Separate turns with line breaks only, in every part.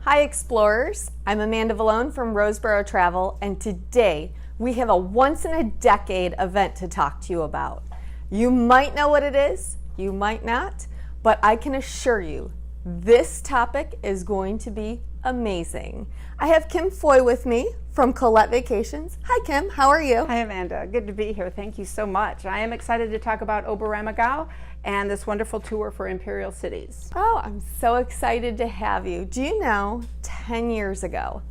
Hi explorers, I'm Amanda Vallone from Roseborough Travel, and today we have a once-in-a-decade event to talk to you about. You might know what it is, you might not, but I can assure you this topic is going to be amazing. I have Kim Floyd with me from Collette Vacations. Hi Kim, how are you?
Hi Amanda, good to be here. Thank you so much. I am excited to talk about Oberammergau and this wonderful tour for Imperial Cities.
Oh, I'm so excited to have you. Do you know 10 years ago,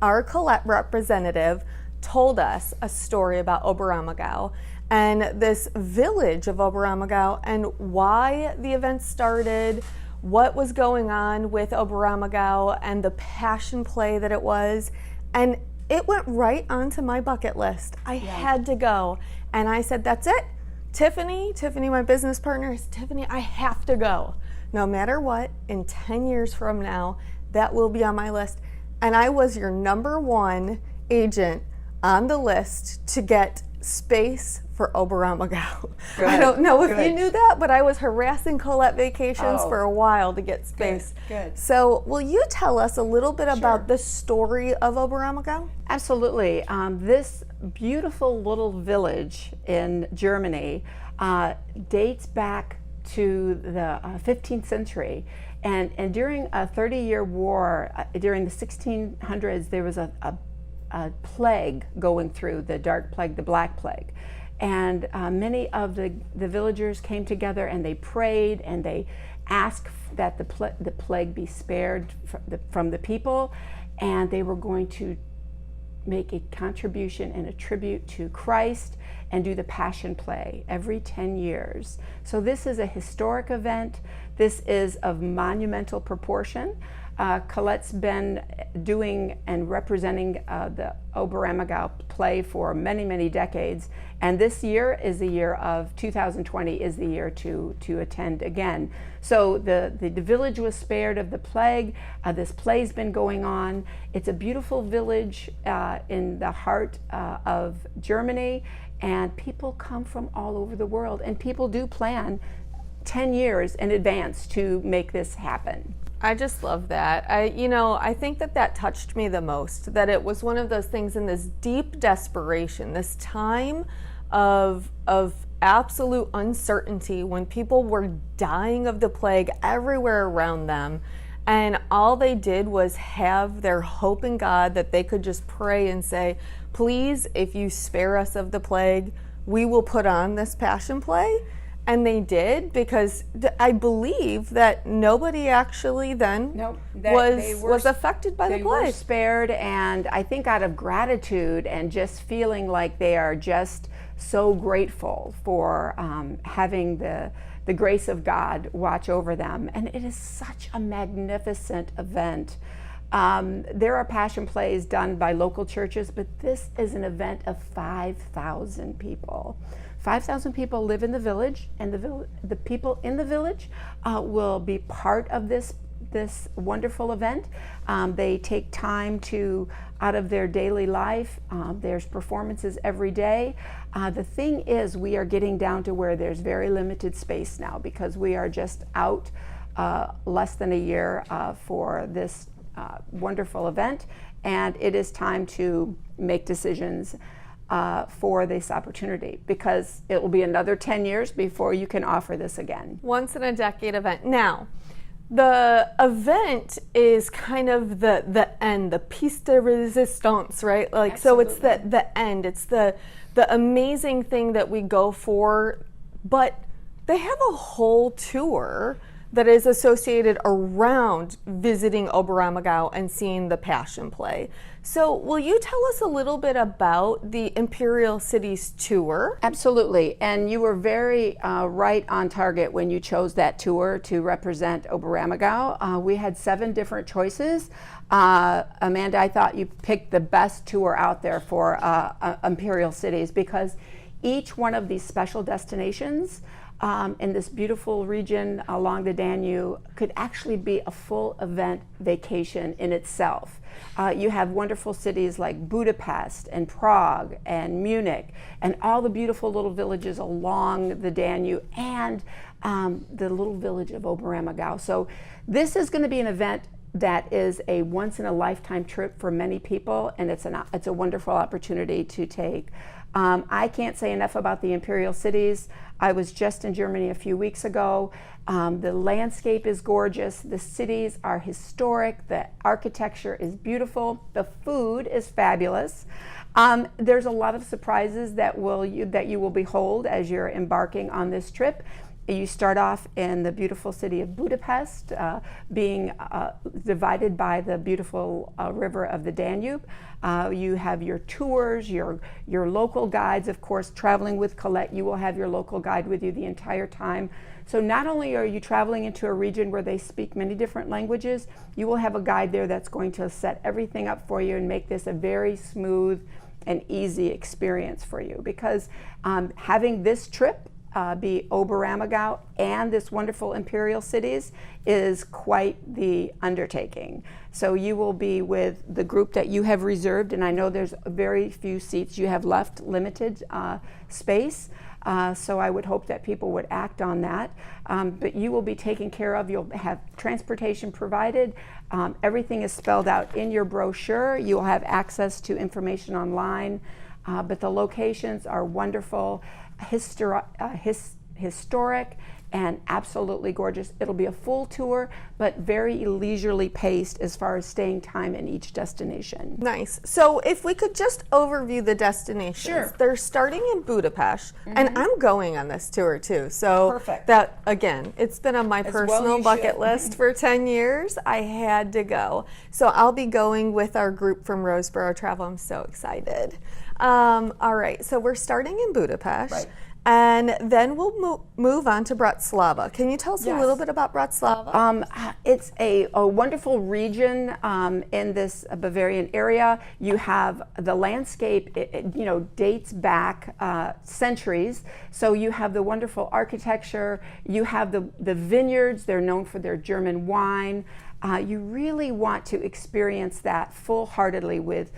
our Collette representative told us a story about Oberammergau and this village of Oberammergau and why the event started, what was going on with Oberammergau and the passion play that it was, and it went right onto my bucket list. I had to go, and I said, that's it. Tiffany, my business partner, Tiffany, I have to go. No matter what, in 10 years from now, that will be on my list. And I was your number one agent on the list to get space for Oberammergau. I don't know if you knew that, but I was harassing Collette Vacations for a while to get space.
Good.
So will you tell us a little bit about the story of Oberammergau?
Absolutely. This beautiful little village in Germany dates back to the 15th century. And during a 30-year war, during the 1600s, there was a plague going through, the dark plague, the black plague. And many of the villagers came together and they prayed and they asked that the plague be spared from the people, and they were going to make a contribution and a tribute to Christ and do the Passion Play every 10 years. So this is a historic event. This is of monumental proportion. Colette's been doing and representing the Oberammergau play for many, many decades, and this year is the year of 2020 is the year to attend again. So the village was spared of the plague. This play's been going on. It's a beautiful village in the heart of Germany, and people come from all over the world, and people do plan 10 years in advance to make this happen.
I just love that. I think that touched me the most, that it was one of those things in this deep desperation, this time of absolute uncertainty when people were dying of the plague everywhere around them. And all they did was have their hope in God that they could just pray and say, please, if you spare us of the plague, we will put on this passion play. And they did, because I believe that nobody actually then was affected by the plague.
They were spared, and I think out of gratitude and just feeling like they are just so grateful for having the grace of God watch over them. And it is such a magnificent event. There are passion plays done by local churches, but this is an event of 5,000 people. 5,000 people live in the village, and the people in the village will be part of this wonderful event. They take time out of their daily life. There's performances every day. The thing is, we are getting down to where there's very limited space now, because we are just out less than a year for this wonderful event, and it is time to make decisions for this opportunity, because it will be another 10 years before you can offer this again.
Once in a decade event. Now, the event is kind of the end, the piece de resistance, right? Like, absolutely. So it's the end. It's the amazing thing that we go for, but they have a whole tour that is associated around visiting Oberammergau and seeing the Passion Play. So will you tell us a little bit about the Imperial Cities tour?
Absolutely, and you were very right on target when you chose that tour to represent Oberammergau. We had 7 different choices. Amanda, I thought you picked the best tour out there for Imperial Cities, because each one of these special destinations in this beautiful region along the Danube could actually be a full event vacation in itself. You have wonderful cities like Budapest and Prague and Munich and all the beautiful little villages along the Danube, and the little village of Oberammergau. So This is going to be an event that is a once-in-a-lifetime trip for many people, and it's a wonderful opportunity to take. I can't say enough about the Imperial Cities. I was just in Germany a few weeks ago. The landscape is gorgeous. The cities are historic. The architecture is beautiful. The food is fabulous. There's a lot of surprises that you will behold as you're embarking on this trip. You start off in the beautiful city of Budapest, being divided by the beautiful river of the Danube. You have your tours, your local guides, of course. Traveling with Collette, you will have your local guide with you the entire time. So not only are you traveling into a region where they speak many different languages, you will have a guide there that's going to set everything up for you and make this a very smooth and easy experience for you. Because having this trip be Oberammergau and this wonderful Imperial Cities is quite the undertaking. So you will be with the group that you have reserved, and I know there's very few seats you have left, limited space. So I would hope that people would act on that. But you will be taken care of. You'll have transportation provided. Everything is spelled out in your brochure. You'll have access to information online. But the locations are wonderful, historic, and absolutely gorgeous. It'll be a full tour, but very leisurely paced as far as staying time in each destination.
Nice. So if we could just overview the destinations.
Sure.
They're starting in Budapest, and I'm going on this tour too. So
Perfect.
that, again, it's been on my
As
personal
well you
bucket
should.
list for 10 years. I had to go. So I'll be going with our group from Roseborough Travel. I'm so excited. All right, so we're starting in Budapest.
Right.
And then we'll move on to Bratislava. Can you tell us a little bit about Bratislava?
It's a wonderful region in this Bavarian area. You have the landscape, dates back centuries. So you have the wonderful architecture. You have the vineyards. They're known for their German wine. You really want to experience that full-heartedly with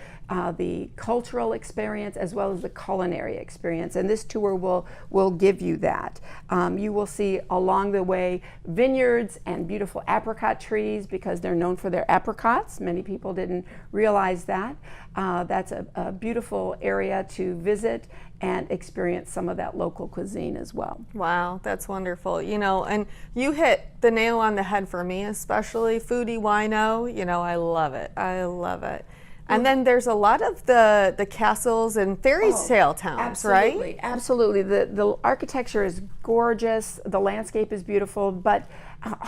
the cultural experience as well as the culinary experience, and this tour will give you that. You will see along the way vineyards and beautiful apricot trees because they're known for their apricots. Many people didn't realize that. That's a beautiful area to visit and experience some of that local cuisine as well.
Wow, that's wonderful. And you hit the nail on the head for me, especially foodie wino. I love it. I love it. And then there's a lot of the castles and fairy tale towns, right?
Absolutely. The architecture is gorgeous. The landscape is beautiful. But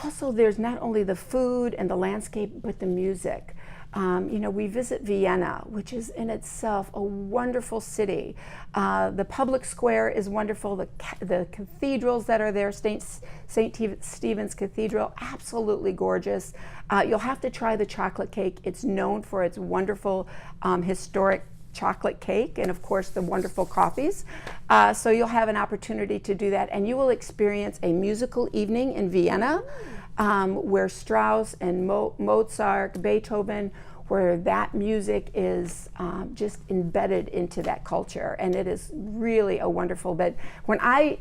also there's not only the food and the landscape, but the music. We visit Vienna, which is in itself a wonderful city. The public square is wonderful. The cathedrals that are there, St. Stephen's Cathedral, absolutely gorgeous. You'll have to try the chocolate cake. It's known for its wonderful historic chocolate cake and, of course, the wonderful coffees. So you'll have an opportunity to do that, and you will experience a musical evening in Vienna. Where Strauss and Mozart, Beethoven, where that music is just embedded into that culture, and it is really a wonderful. But when I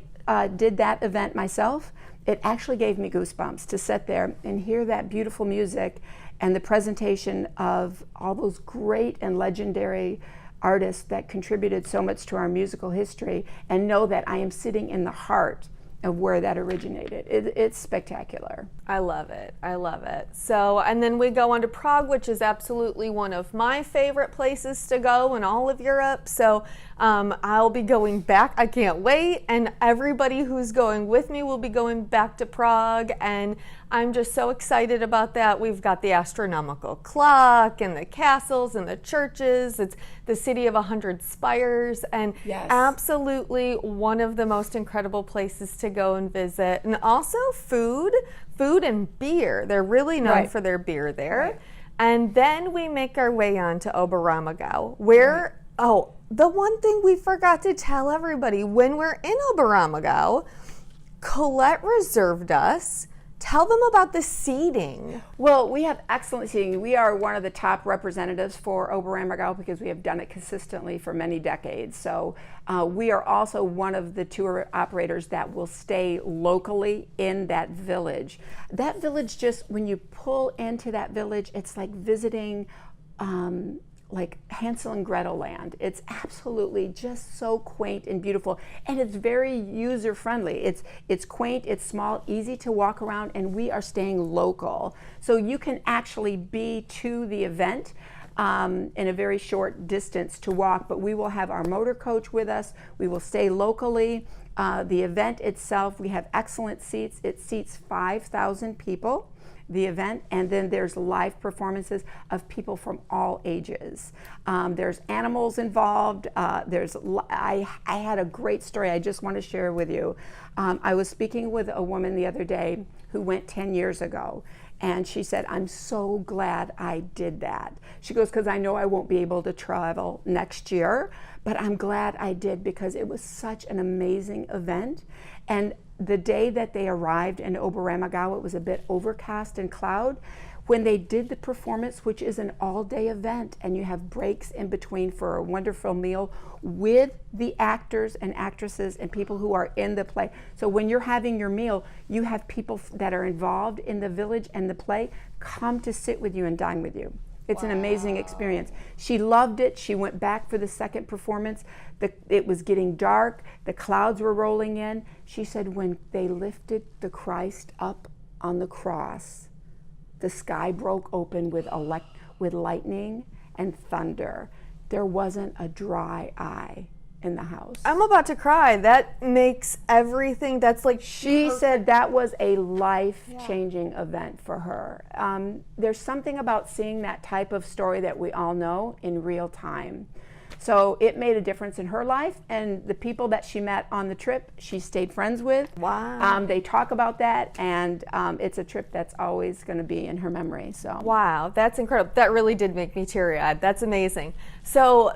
did that event myself, it actually gave me goosebumps to sit there and hear that beautiful music and the presentation of all those great and legendary artists that contributed so much to our musical history, and know that I am sitting in the heart of where that originated. It's spectacular.
I love it. I love it. So, and then we go on to Prague, which is absolutely one of my favorite places to go in all of Europe. So I'll be going back. I can't wait. And everybody who's going with me will be going back to Prague. And I'm just so excited about that. We've got the astronomical clock and the castles and the churches. It's the city of 100 spires, and absolutely one of the most incredible places to go and visit. And also food and beer. They're really known for their beer there. Right. And then we make our way on to Oberammergau, where, the one thing we forgot to tell everybody, when we're in Oberammergau, Collette reserved us Tell them about the seating.
Well, we have excellent seating. We are one of the top representatives for Oberammergau because we have done it consistently for many decades. So we are also one of the tour operators that will stay locally in that village. That village, just when you pull into that village, it's like visiting like Hansel and Gretel land. It's absolutely just so quaint and beautiful, and it's very user friendly. It's quaint, it's small, easy to walk around, and we are staying local. So you can actually be to the event in a very short distance to walk, but we will have our motor coach with us. We will stay locally. The event itself, we have excellent seats. It seats 5,000 people, the event, and then there's live performances of people from all ages. There's animals involved. I had a great story I just want to share with you. I was speaking with a woman the other day who went 10 years ago, and she said, I'm so glad I did that. She goes, because I know I won't be able to travel next year, but I'm glad I did because it was such an amazing event. And the day that they arrived in Oberammergau, it was a bit overcast and cloud. When they did the performance, which is an all-day event, and you have breaks in between for a wonderful meal with the actors and actresses and people who are in the play. So when you're having your meal, you have people that are involved in the village and the play come to sit with you and dine with you. It's an amazing experience. She loved it. She went back for the second performance. It was getting dark. The clouds were rolling in. She said when they lifted the Christ up on the cross, the sky broke open with lightning and thunder. There wasn't a dry eye in the house.
I'm about to cry. That makes everything, that's like...
She said that was a life-changing event for her. There's something about seeing that type of story that we all know in real time. So it made a difference in her life, and the people that she met on the trip, she stayed friends with.
Wow.
They talk about that, and it's a trip that's always going to be in her memory. So.
Wow, that's incredible. That really did make me teary-eyed. That's amazing. So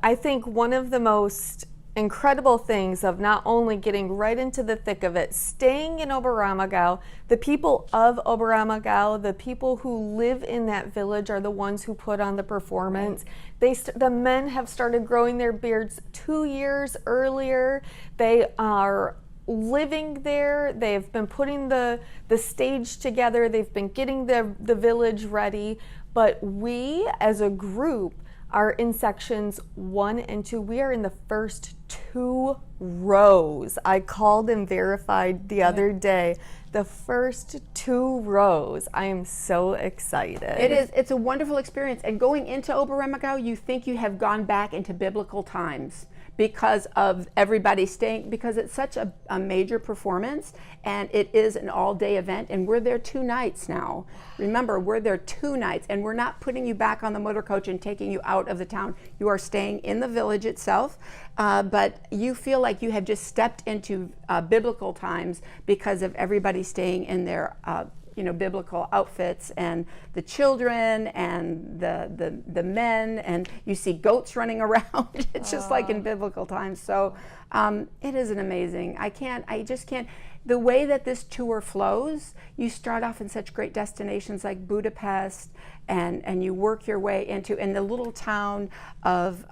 I think one of the most incredible things of not only getting right into the thick of it, staying in Oberammergau, the people of Oberammergau, the people who live in that village are the ones who put on the performance. The men have started growing their beards 2 years earlier. They are living there. They've been putting the stage together. They've been getting the village ready. But we, as a group, are in sections 1 and 2. We are in the first 2 rows. I called and verified the other day. The first 2 rows. I am so excited.
It is. It's a wonderful experience. And going into Oberammergau, you think you have gone back into biblical times because of everybody staying, because it's such a major performance, and it is an all-day event, and we're there 2 nights now. Remember, we're there 2 nights, and we're not putting you back on the motor coach and taking you out of the town. You are staying in the village itself, but you feel like you have just stepped into biblical times because of everybody staying in their biblical outfits, and the children and the men, and you see goats running around. It's just like in biblical times. So it is an amazing. I just can't. The way that this tour flows, you start off in such great destinations like Budapest, and you work your way into in the little town of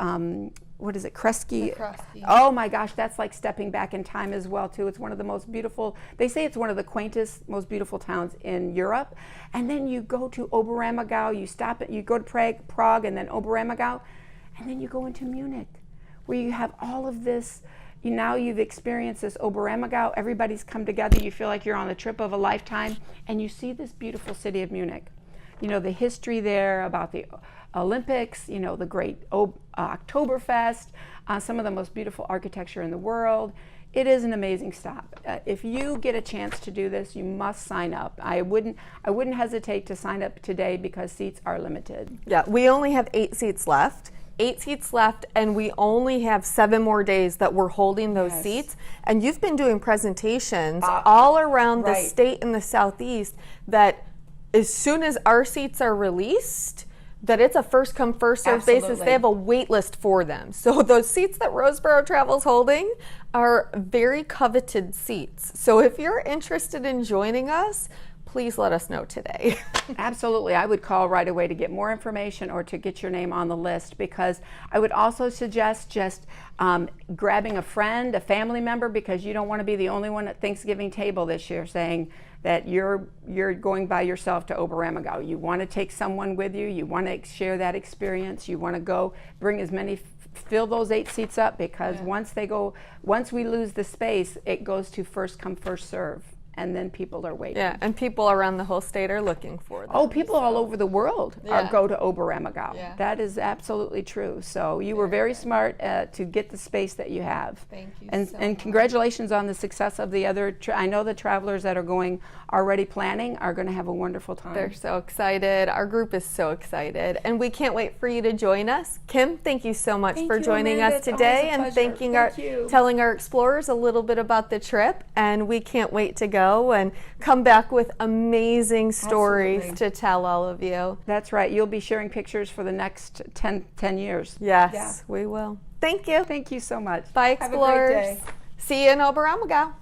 what is it, Kresge? Oh my gosh, that's like stepping back in time as well too. It's one of the most beautiful, they say it's one of the quaintest, most beautiful towns in Europe. And then you go to Oberammergau, you go to Prague and then Oberammergau, and then you go into Munich, where you have all of this, now you've experienced this Oberammergau, everybody's come together, you feel like you're on the trip of a lifetime, and you see this beautiful city of Munich. The history there about the Olympics, the great Oktoberfest, some of the most beautiful architecture in the world. It is an amazing stop. If you get a chance to do this, you must sign up. I wouldn't hesitate to sign up today because seats are limited.
Yeah, we only have 8 seats left. 8 seats left, and we only have 7 more days that we're holding those seats. And you've been doing presentations all around the state in the Southeast that as soon as our seats are released, that it's a first come first served basis.
Absolutely.
They have a wait list for them. So those seats that Roseborough Travel's holding are very coveted seats. So if you're interested in joining us, please let us know today.
Absolutely. I would call right away to get more information or to get your name on the list, because I would also suggest just grabbing a friend, a family member, because you don't want to be the only one at Thanksgiving table this year saying that you're going by yourself to Oberammergau. You want to take someone with you. You want to share that experience. You want to go bring as many, fill those 8 seats up, because once we lose the space, it goes to first come, first serve. And then people are waiting.
Yeah, and people around the whole state are looking for them.
Oh, people all over the world go to Oberammergau.
Yeah.
That is absolutely true. So you were very smart to get the space that you have.
Thank you
And,
so
and
much.
congratulations on the success of the other. I know the travelers that are going already planning are going to have a wonderful time.
They're so excited. Our group is so excited. And we can't wait for you to join us. Kim, thank you so much
Thank
for
you,
joining
Amanda.
us
It's always
today
a
and
pleasure.
telling our explorers a little bit about the trip. And we can't wait to go and come back with amazing stories
Absolutely.
to tell all of you.
That's right. You'll be sharing pictures for the next 10 years.
Yes,
Yeah.
we will. Thank you.
Thank you so much.
Bye,
Have a great
explorers.
day.
See you in Oberammergau.